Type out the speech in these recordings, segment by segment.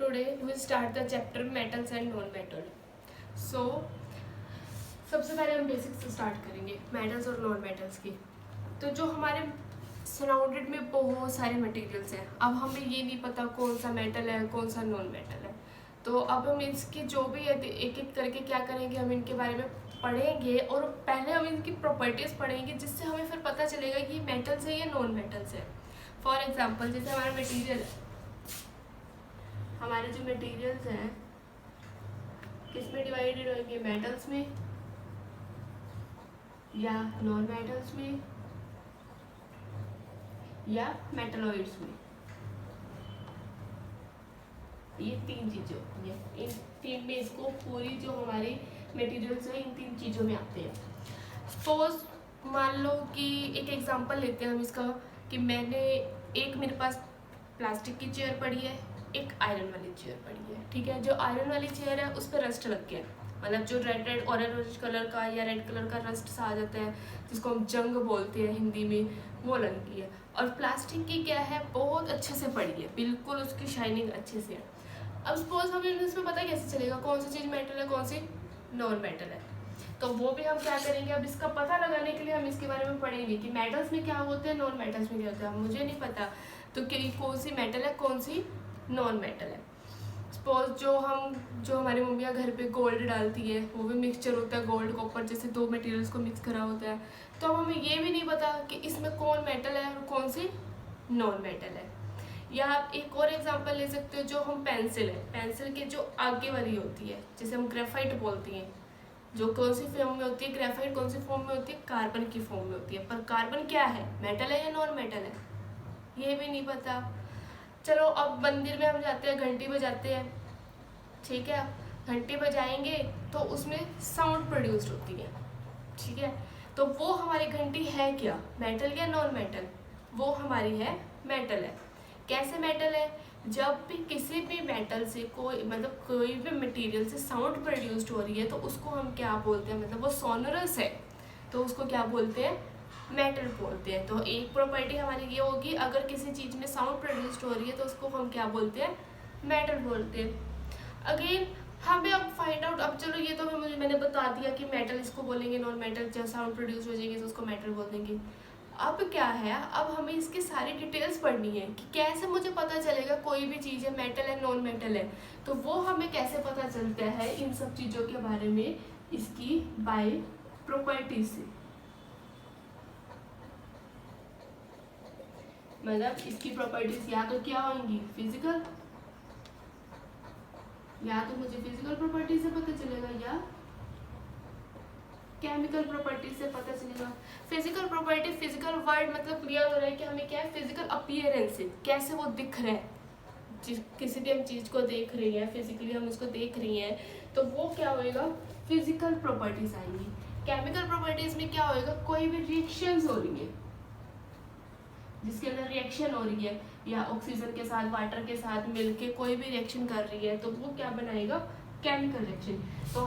Today we will start the chapter metals and non metal. So सबसे पहले हम basics से स्टार्ट करेंगे मेटल्स और नॉन मेटल्स की। तो जो हमारे सराउंडेड में बहुत सारे मटेरियल्स हैं, अब हमें ये नहीं पता कौन सा मेटल है कौन सा नॉन मेटल है। तो अब हम इसकी जो भी है एक एक करके क्या करेंगे, हम इनके बारे में पढ़ेंगे और पहले हम इनकी प्रॉपर्टीज़ पढ़ेंगे, जिससे हमें फिर पता चलेगा कि मेटल्स है या नॉन मेटल्स है। फॉर एग्जाम्पल जैसे हमारा मटेरियल है, हमारे जो मटेरियल्स हैं किस में डिवाइडेड होंगे, मेटल्स में या नॉन मेटल्स में या मेटलॉइड्स में। ये तीन चीजें होती हैं, इन तीन में इसको पूरी जो हमारी मटेरियल्स है इन तीन चीजों में आते हैं। सपोज मान लो कि एक एग्जांपल लेते हैं हम इसका कि मेरे पास प्लास्टिक की चेयर पड़ी है, एक आयरन वाली चेयर पड़ी है। ठीक है, जो आयरन वाली चेयर है उस पर रस्ट लग गया, मतलब जो रेड ऑरेंज कलर का या रेड कलर का रस्ट सा आ जाता है, जिसको हम जंग बोलते हैं हिंदी में, वो लग गई है। और प्लास्टिक की क्या है, बहुत अच्छे से पड़ी है, बिल्कुल उसकी शाइनिंग अच्छे से है। अब सपोज हमें इसमें पता कैसे चलेगा कौन सी चीज़ मेटल है कौन सी नॉन मेटल है। तो वो भी हम क्या करेंगे, अब इसका पता लगाने के लिए हम इसके बारे में पढ़ेंगे कि मेटल्स में क्या होते हैं नॉन मेटल्स में क्या होता है। मुझे नहीं पता तो कि कौन सी मेटल है कौन सी नॉन मेटल है। सपोज जो हमारी मम्मियाँ घर पे गोल्ड डालती है, वो भी मिक्सचर होता है गोल्ड कॉपर जैसे दो मटेरियल्स को मिक्स करा होता है। तो अब हमें ये भी नहीं पता कि इसमें कौन मेटल है और कौन सी नॉन मेटल है। या आप एक और एग्जांपल ले सकते हो, जो हम पेंसिल है, पेंसिल के जो आगे वाली होती है जिसे हम ग्रेफाइट बोलती हैं, जो कौन सी फॉर्म में होती है, ग्रेफाइट कौन सी फॉर्म में होती है, कार्बन की फॉर्म में होती है। पर कार्बन क्या है, मेटल है या नॉन मेटल है, ये भी नहीं पता। चलो अब मंदिर में हम जाते हैं, घंटी बजाते हैं, ठीक है, घंटी बजाएंगे तो उसमें साउंड प्रोड्यूस्ड होती है। ठीक है, तो वो हमारी घंटी है क्या, मेटल या नॉन मेटल, वो हमारी है मेटल है। कैसे मेटल है, जब भी किसी भी मेटल से कोई भी मटेरियल से साउंड प्रोड्यूस्ड हो रही है तो उसको हम क्या बोलते हैं, मतलब वो सोनरस है तो उसको क्या बोलते हैं, मेटल बोलते हैं। तो एक प्रॉपर्टी हमारी ये होगी, अगर किसी चीज़ में साउंड प्रोड्यूस्ड हो रही है तो उसको हम क्या बोलते हैं, मेटल बोलते हैं। अगेन हमें अब फाइंड आउट, अब चलो ये तो मैंने बता दिया कि मेटल इसको बोलेंगे, नॉन मेटल जब साउंड प्रोड्यूस हो जाएगी तो उसको मेटल बोल देंगे। अब क्या है, अब हमें इसकी सारी डिटेल्स पढ़नी है कि कैसे मुझे पता चलेगा कोई भी चीज़ है मेटल है नॉन मेटल है। तो वो हमें कैसे पता चलता है इन सब चीज़ों के बारे में, इसकी बाय प्रॉपर्टीज से। मतलब इसकी प्रॉपर्टीज या तो क्या होंगी, फिजिकल, या तो मुझे फिजिकल प्रॉपर्टी से पता चलेगा या केमिकल प्रॉपर्टी से पता चलेगा। फिजिकल प्रॉपर्टी, फिजिकल वर्ड मतलब क्लियर हो रहा है कि हमें क्या है, फिजिकल अपीयरेंस से कैसे वो दिख रहा है, किसी भी हम चीज़ को देख रही है, फिजिकली हम उसको देख रही हैं तो वो क्या होएगा, फिजिकल प्रॉपर्टीज आएंगी। केमिकल प्रॉपर्टीज में क्या होएगा, कोई भी रिएक्शंस हो रही है, जिसके अंदर रिएक्शन हो रही है या ऑक्सीजन के साथ वाटर के साथ मिलके कोई भी रिएक्शन कर रही है तो वो क्या बनाएगा, केमिकल रिएक्शन। तो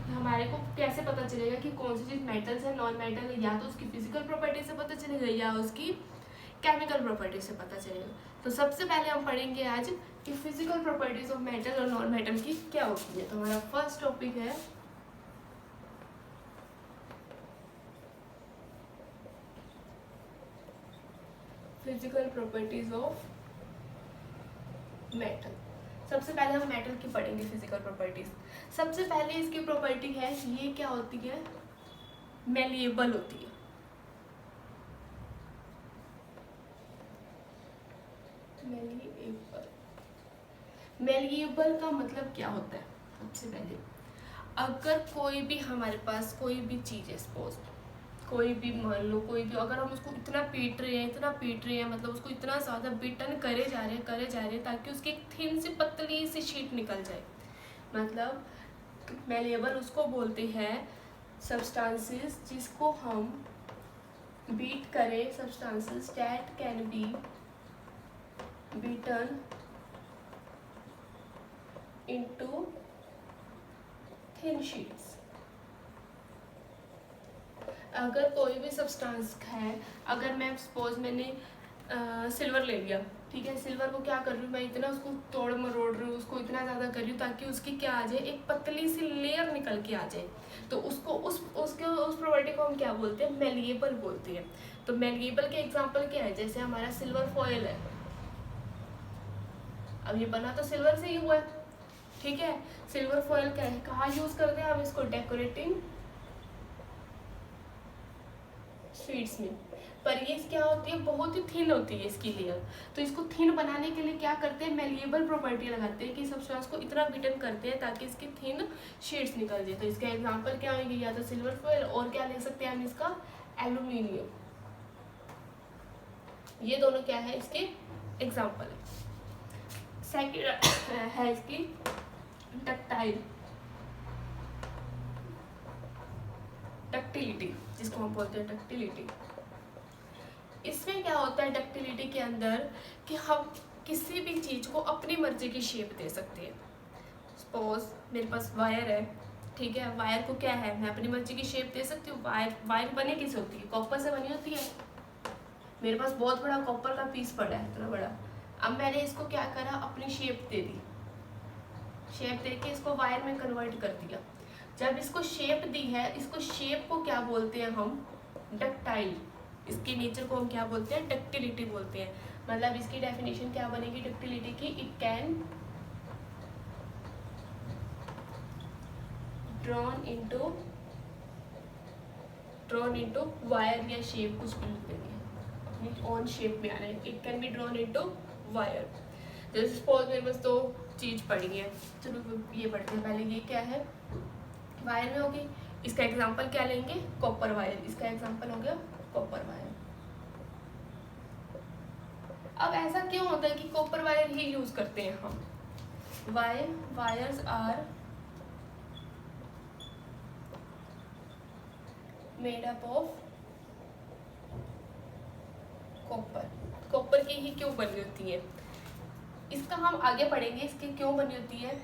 हमारे को कैसे पता चलेगा कि कौन सी चीज़ मेटल्स है नॉन मेटल है, या तो उसकी फिजिकल प्रॉपर्टी से पता चलेगा या उसकी केमिकल प्रॉपर्टी से पता चलेगा। तो सबसे पहले हम पढ़ेंगे आज कि फिजिकल प्रॉपर्टीज ऑफ मेटल और नॉन मेटल की क्या होती है। तो हमारा फर्स्ट टॉपिक है फिजिकल प्रॉपर्टीज ऑफ मेटल। सबसे पहले हम मेटल की पढ़ेंगे फिजिकल प्रॉपर्टीज। सबसे पहले इसकी प्रॉपर्टी है, ये क्या होती है, मेलिएबल होती है। मेलिएबल का मतलब क्या होता है, सबसे पहले अगर कोई भी हमारे पास कोई भी चीज़ है, सपोज कोई भी मान लो कोई भी, अगर हम उसको इतना पीट रहे हैं मतलब उसको इतना ज़्यादा बीटन करे जा रहे हैं ताकि उसकी एक थिन सी पतली सी शीट निकल जाए, मतलब मेलिएबल उसको बोलते हैं सब्सटेंसेस जिसको हम बीट करें, substances that can be beaten into thin sheets. अगर कोई भी सब्सटेंस है, अगर मैं सपोज मैंने सिल्वर ले लिया, ठीक है, सिल्वर को क्या कर रही हूँ मैं, इतना उसको तोड़ मरोड़ रही हूँ, उसको इतना ज़्यादा कर रही हूँ ताकि उसकी क्या आ जाए, एक पतली सी लेयर निकल के आ जाए। तो उसको उस प्रॉपर्टी को हम क्या बोलते हैं, मेलिएबल बोलते हैं। तो मेलिएबल के एग्जांपल क्या है, जैसे हमारा सिल्वर फॉयल है, अब ये बना तो सिल्वर से ही हुआ है, ठीक है। सिल्वर फॉयल क्या है, कहाँ यूज करते हैं हम इसको, डेकोरेटिंग स्वीट्स में। पर ये क्या होती है, बहुत ही थिन होती है इसकी लेयर। तो इसको थिन बनाने के लिए क्या करते हैं, मेलिएबल प्रॉपर्टी लगाते हैं कि सब्सटेंस को इतना बिटन करते हैं ताकि इसकी थिन शीट्स निकल जाए। तो इसका एग्जांपल क्या होंगे, या तो सिल्वर फॉयल, और क्या ले सकते हैं हम इसका, एल्यूमिनियम। ये दोनों क्या है, इसके एग्जाम्पल है। सेकेंड है इसकी डक्टाइल, डक्टिलिटी जिसको हम बोलते हैं डक्टिलिटी। इसमें क्या होता है डक्टिलिटी के अंदर, कि हम किसी भी चीज को अपनी मर्जी की शेप दे सकते हैं। सपोज मेरे पास वायर है, ठीक है, वायर को क्या है, मैं अपनी मर्जी की शेप दे सकती हूँ। वायर बनी किससे होती है, कॉपर से बनी होती है। मेरे पास बहुत बड़ा कॉपर का पीस पड़ा है, इतना बड़ा, अब मैंने इसको क्या करा, अपनी शेप दे दी, शेप दे के इसको वायर में कन्वर्ट कर दिया। जब इसको शेप दी है, इसको शेप को क्या बोलते हैं हम, डक्टाइल। इसके नेचर को हम क्या बोलते हैं, डक्टिलिटी बोलते हैं। मतलब इसकी डेफिनेशन क्या बनेगी डक्टिलिटी की, it can drawn into wire या शेप, कुछ भी लिख देंगे, अपनी ऑन शेप में आ रहा है। It can be drawn into wire. जैसे सपोज मेरे पास दो चीज पड़ी है, चलो ये पढ़ते हैं पहले। ये क्या है, वायर में होगी, इसका एग्जांपल क्या लेंगे, कॉपर वायर। इसका एग्जांपल हो गया कॉपर वायर। अब ऐसा क्यों होता है कि कॉपर वायर ही यूज करते हैं हम, wires are made up of copper की ही क्यों बनी होती है, इसका हम आगे पढ़ेंगे, इसकी क्यों बनी होती है।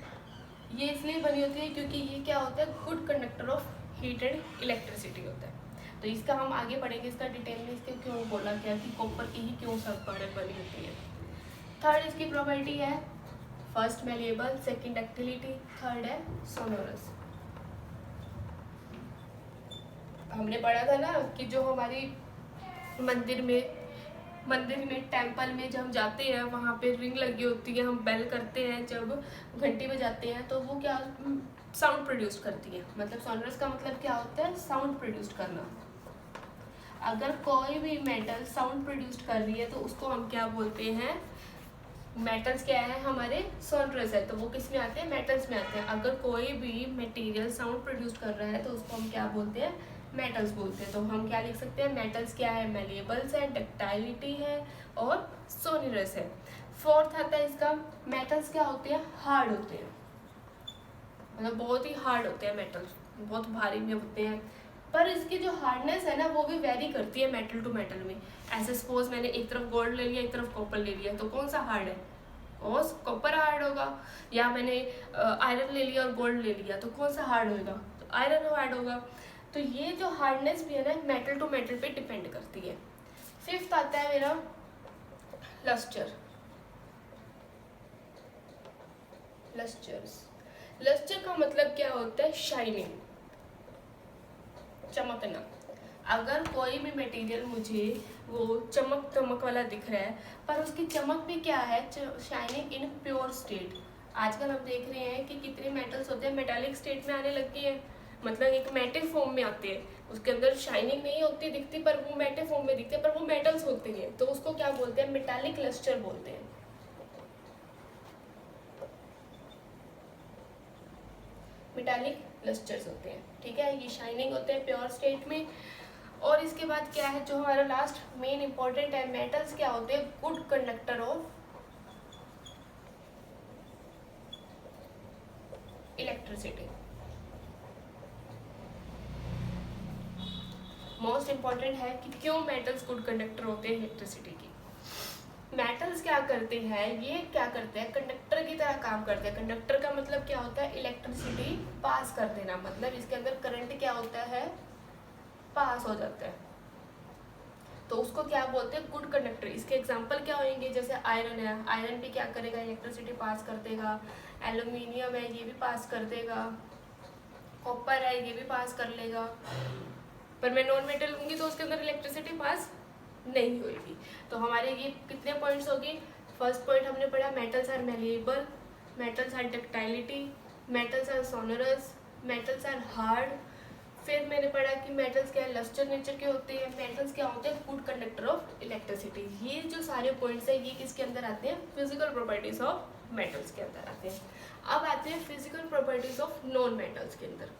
ये इसलिए बनी होती है क्योंकि ये क्या होता है, good conductor of heat and electricity होता है। तो इसका हम आगे पढ़ेंगे, इसका डिटेल में इसके क्यों बोला गया कि कॉपर की ही क्यों सब प्रोडक्ट बनी होती है। थर्ड इसकी प्रॉपर्टी है, first malleable, second ductility, third है सोनोरस। हमने पढ़ा था ना कि जो हमारी मंदिर में टेम्पल में जब हम जाते हैं, वहाँ पे रिंग लगी होती है, हम बेल करते हैं, जब घंटी बजाते हैं तो वो क्या साउंड प्रोड्यूस करती है। मतलब सोनरस का मतलब क्या होता है, साउंड प्रोड्यूस करना। अगर कोई भी मेटल साउंड प्रोड्यूस कर रही है तो उसको हम क्या बोलते हैं, मेटल्स क्या है हमारे, सोनरस है, तो वो किस में आते हैं, मेटल्स में आते हैं। अगर कोई भी मटेरियल साउंड प्रोड्यूस कर रहा है तो उसको हम क्या बोलते हैं, मेटल्स बोलते हैं। तो हम क्या लिख सकते हैं, मेटल्स क्या है, मेलिएबल्स है, डक्टाइलिटी है और सोनरस है। फोर्थ आता है इसका, मेटल्स क्या होते हैं, हार्ड होते हैं, मतलब बहुत ही हार्ड होते हैं मेटल्स, बहुत भारी में होते हैं। पर इसकी जो हार्डनेस है ना वो भी वेरी करती है मेटल टू मेटल में। ऐसे सपोज मैंने एक तरफ गोल्ड ले लिया, एक तरफ कॉपर ले लिया, तो कौन सा हार्ड है, कॉपर हार्ड होगा। या मैंने आयरन ले लिया और गोल्ड ले लिया, तो कौन सा हार्ड होगा, तो आयरन हार्ड होगा। तो ये जो हार्डनेस भी है ना मेटल टू मेटल पे डिपेंड करती है। फिफ्थ आता है मेरा लस्टर। लस्टर का मतलब क्या होता है, शाइनिंग, चमकना। अगर कोई भी मटेरियल मुझे वो चमक वाला दिख रहा है, पर उसकी चमक भी क्या है, शाइनिंग इन प्योर स्टेट। आजकल हम देख रहे हैं कि कितने मेटल्स होते हैं मेटालिक स्टेट में आने लग गए हैं, मतलब एक मेटल फॉर्म में आते हैं, उसके अंदर शाइनिंग नहीं होती दिखती, पर वो मेटल फॉर्म में दिखते हैं, पर वो मेटल्स होते हैं, तो उसको क्या बोलते हैं, मेटालिक लस्टर बोलते हैं। मेटालिक लस्टर्स होते हैं, ठीक है, ये शाइनिंग होते हैं प्योर स्टेट में। और इसके बाद क्या है, जो हमारा लास्ट मेन इंपॉर्टेंट है, मेटल्स क्या होते हैं, good conductor of electricity. Most important है कि क्यों मेटल्स गुड कंडक्टर होते हैं इलेक्ट्रिसिटी की। मेटल्स क्या करते हैं, ये क्या करते हैं, कंडक्टर की तरह काम करते हैं। कंडक्टर का मतलब क्या होता है, इलेक्ट्रिसिटी पास कर देना, मतलब इसके अंदर करंट क्या होता है, पास हो जाता है। तो उसको क्या बोलते हैं, गुड कंडक्टर। इसके एग्जांपल क्या होंगे, जैसे आयरन है, आयरन भी क्या करेगा, इलेक्ट्रिसिटी पास कर देगा। एल्यूमिनियम है, ये भी पास कर देगा। कॉपर है, ये भी पास कर लेगा। पर मैं नॉन मेटल लूंगी तो उसके अंदर इलेक्ट्रिसिटी पास नहीं होगी। तो हमारे ये कितने पॉइंट्स होगी। फर्स्ट पॉइंट हमने पढ़ा, metals are malleable, metals are ductility, metals are sonorous, metals are hard. फिर मैंने पढ़ा कि मेटल्स क्या है, लस्टर नेचर के होते हैं। मेटल्स क्या होते हैं, गुड कंडक्टर ऑफ इलेक्ट्रिसिटी। ये जो सारे पॉइंट्स हैं ये किसके अंदर आते हैं, फिजिकल प्रॉपर्टीज ऑफ मेटल्स के अंदर आते हैं। अब आते हैं physical properties of non metals के अंदर।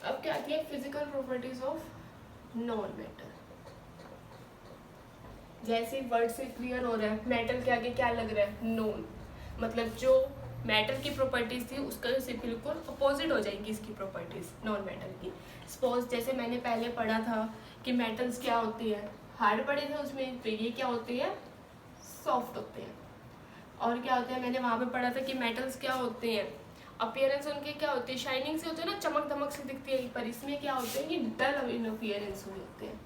अब क्या आती है, physical properties of non metal. जैसे वर्ड से क्लियर हो रहा है, मेटल के आगे क्या लग रहा है, नॉन, मतलब जो मेटल की प्रॉपर्टीज थी उसका से बिल्कुल अपोजिट हो जाएगी इसकी प्रॉपर्टीज नॉन मेटल की। सपोज जैसे मैंने पहले पढ़ा था कि मेटल्स क्या होती है, हार्ड पढ़े थे उसमें, तो ये क्या होती है, सॉफ्ट होते हैं। और क्या होता है, मैंने वहाँ पे पढ़ा था कि मेटल्स क्या होते हैं, अपीयरेंस उनके क्या होती है, शाइनिंग से होते हैं ना, चमक धमक से दिखती है। पर इसमें क्या होते हैं, ये डल इन अपीयरेंस हुए होते हैं।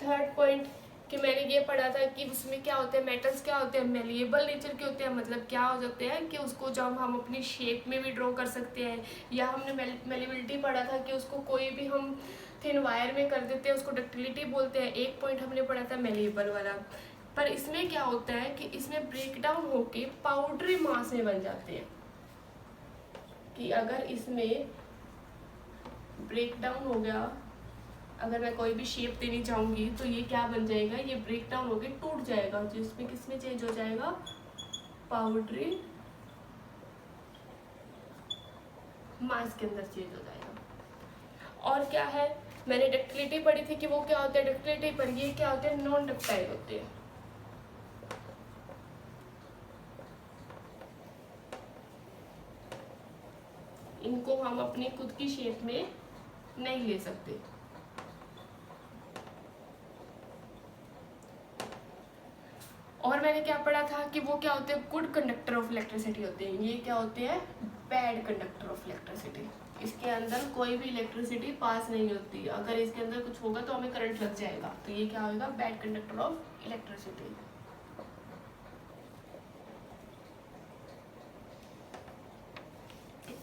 थर्ड पॉइंट कि मैंने ये पढ़ा था कि उसमें क्या होते हैं, मेटल्स क्या होते हैं, मेलिएबल नेचर के होते हैं। मतलब क्या हो जाते हैं कि उसको जब हम अपनी शेप में भी ड्रॉ कर सकते हैं, या हमने मेलिबिलिटी पढ़ा था कि उसको कोई भी हम थिन वायर में कर देते हैं, उसको डक्टिलिटी बोलते हैं। एक पॉइंट हमने पढ़ा था मेलिएबल वाला। पर इसमें क्या होता है कि इसमें ब्रेक डाउन होके पाउडरी मास में बन जाते हैं। कि अगर इसमें ब्रेक डाउन हो गया, अगर मैं कोई भी शेप देनी चाहूंगी तो ये क्या बन जाएगा, ये ब्रेक डाउन होके टूट जाएगा, जिसमें किसमें चेंज हो जाएगा, पाउडरी मास के अंदर चेंज हो जाएगा। और क्या है, मैंने डक्टिलिटी पढ़ी थी कि वो क्या होता है डक्टिलिटी, पर ये क्या होते हैं, नॉन डक्टाइल होते हैं। इनको हम अपनी खुद की शेप में नहीं ले सकते। और मैंने क्या पढ़ा था कि वो क्या होते हैं, गुड कंडक्टर ऑफ इलेक्ट्रिसिटी होते हैं। ये क्या होते हैं, बैड कंडक्टर ऑफ इलेक्ट्रिसिटी। इसके अंदर कोई भी इलेक्ट्रिसिटी पास नहीं होती, अगर इसके अंदर कुछ होगा तो हमें करंट लग जाएगा, तो ये क्या होगा, बैड कंडक्टर ऑफ इलेक्ट्रिसिटी।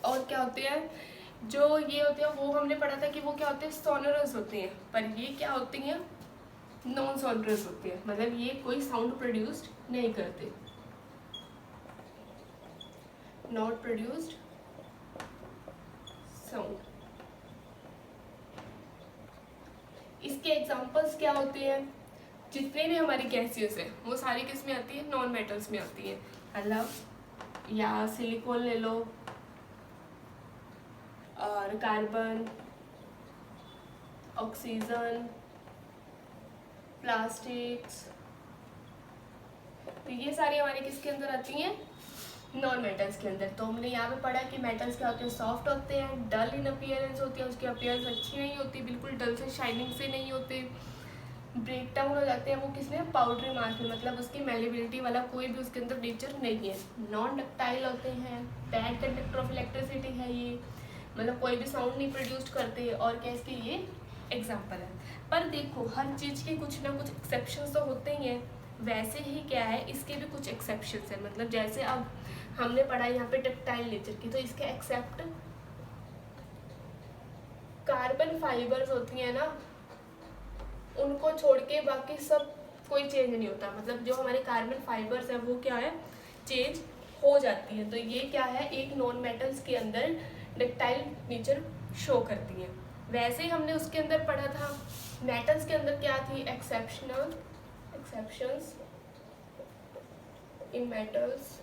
और क्या होते हैं, जो ये होते हैं वो हमने पढ़ा था कि वो क्या होते हैं, सोनरस होते हैं। पर ये क्या होती हैं, नॉन सोनरस होते हैं, मतलब ये कोई साउंड प्रोड्यूस्ड नहीं करते, नॉट प्रोड्यूस्ड साउंड। इसके एग्जांपल्स क्या होते हैं, जितने भी हमारी गैसेस है वो सारी किस में आती है, नॉन मेटल्स में आती है। मतलब या सिलिकॉन ले लो, और कार्बन, ऑक्सीजन, प्लास्टिक्स, तो ये सारी हमारी किसके अंदर आती हैं, नॉन मेटल्स के अंदर। तो हमने यहाँ पे पढ़ा कि मेटल्स क्या होते हैं, सॉफ्ट होते हैं, डल इन अपीयरेंस होती है, उसकी अपीयरेंस अच्छी नहीं होती, बिल्कुल डल से शाइनिंग से नहीं होते, ब्रेक डाउन हो जाते हैं वो किसमें, पाउडरी मास में, मतलब उसकी मेलिबिलिटी वाला कोई भी उसके अंदर नेचर नहीं है। नॉन डक्टाइल होते हैं, बैड कंडक्टर ऑफ इलेक्ट्रिसिटी है ये, मतलब कोई भी साउंड नहीं प्रोड्यूस करते। और क्या इसके ये एग्जाम्पल है। पर देखो हर चीज़ के कुछ ना कुछ एक्सेप्शंस तो होते ही हैं, वैसे ही क्या है इसके भी कुछ एक्सेप्शंस हैं। मतलब जैसे अब हमने पढ़ा यहाँ पे डक्टाइल नेचर की, तो इसके एक्सेप्ट कार्बन फाइबर्स होती हैं ना, उनको छोड़ के बाकी सब कोई चेंज नहीं होता। मतलब जो हमारे कार्बन फाइबर्स हैं वो क्या है, चेंज हो जाती है। तो ये क्या है, एक नॉन मेटल्स के अंदर डक्टाइल नेचर शो करती हैं। वैसे ही हमने उसके अंदर पढ़ा था मेटल्स के अंदर क्या थी, एक्सेप्शंस इन मेटल्स।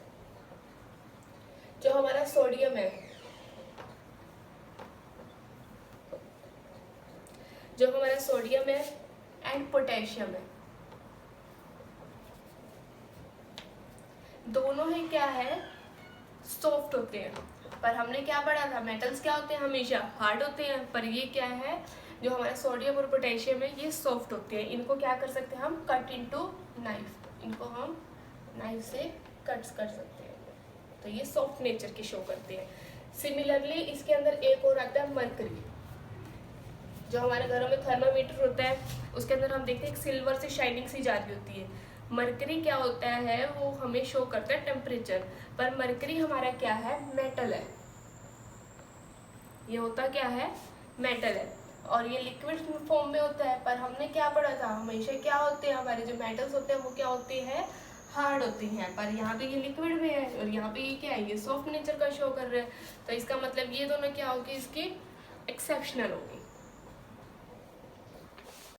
जो हमारा सोडियम है, जो हमारा सोडियम है एंड पोटेशियम है, दोनों ही क्या है, सॉफ्ट होते हैं। पर हमने क्या पढ़ा था, मेटल्स क्या होते हैं, हमेशा हार्ड होते हैं, पर ये क्या है, जो हमारा सोडियम और पोटेशियम है ये सॉफ्ट होते हैं। इनको क्या कर सकते हैं हम, कट इनटू नाइफ, इनको हम नाइफ से कट्स कर सकते हैं, तो ये सॉफ्ट नेचर की शो करते हैं। सिमिलरली इसके अंदर एक और आता है मरकरी, जो हमारे घरों में थर्मामीटर होता है उसके अंदर हम देखते हैं एक सिल्वर से शाइनिंग सी जा रही होती है। मरकरी क्या होता है, वो हमें शो करता है टेम्परेचर, पर मरकरी हमारा क्या है, मेटल है, ये होता क्या है, मेटल है, और ये लिक्विड फॉर्म में होता है। पर हमने क्या पढ़ा था, हमेशा क्या होते हैं, हमारे जो मेटल्स होते हैं वो क्या होते हैं, हार्ड होती हैं, पर यहाँ पे ये लिक्विड में है और यहाँ पे ये क्या है, ये सॉफ्ट नेचर का शो कर रहे हैं। तो इसका मतलब ये दोनों क्या होगी, इसकी एक्सेप्शनल होगी।